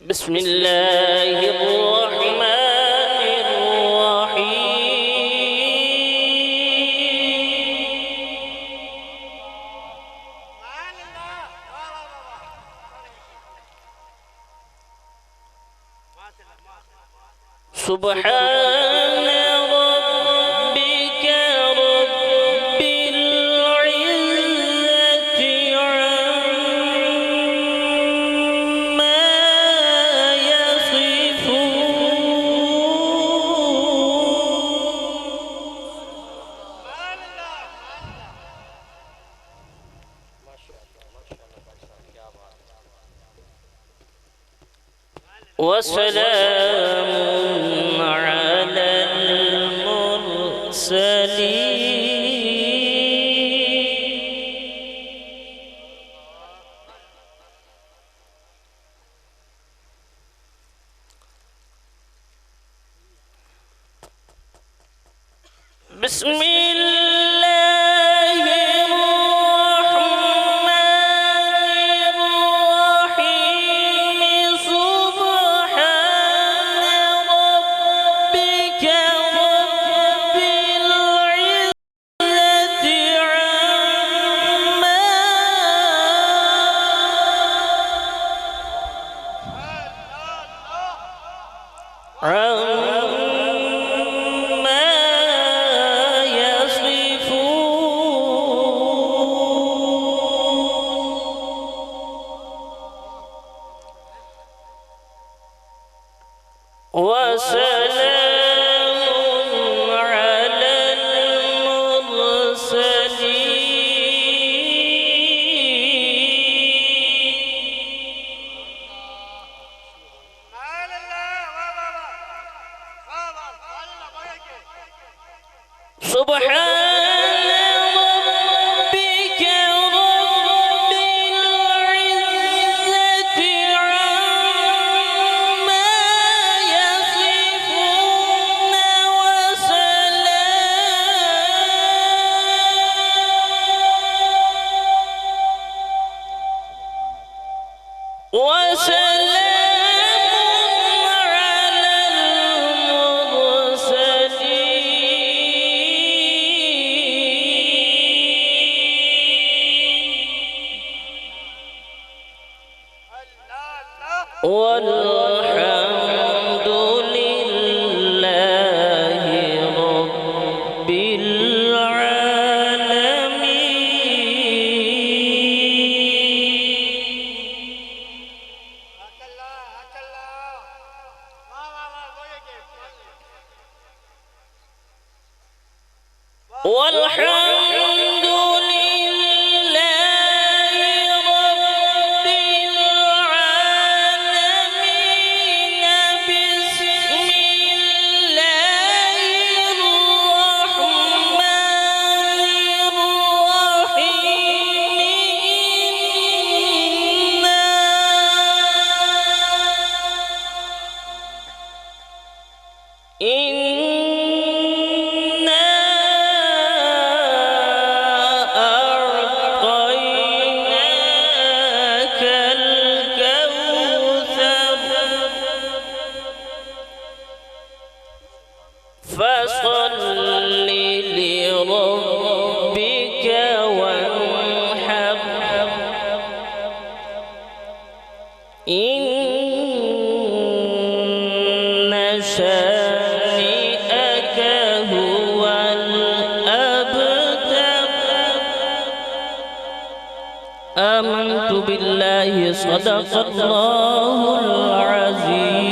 بسم الله الرحمن الرحيم. سبحان ربك رب العزة عما يصفون وسلام على المرسلين. بسم الله الرحمن الرحيم. سبحان ربك رب العزة عما وسلام على المرسلين. سبحان ربك رب العزة عما يصفون وسلام على المرسلين. والحمد لله رب العالمين. والحمد لله رب العالمين. بسم الله الرحمن الرحيم. إنا أعطيناك الكوثر فصل لربك وانحر. إن شانئك هو الأبتر. آمنت بالله. صدق الله العظيم.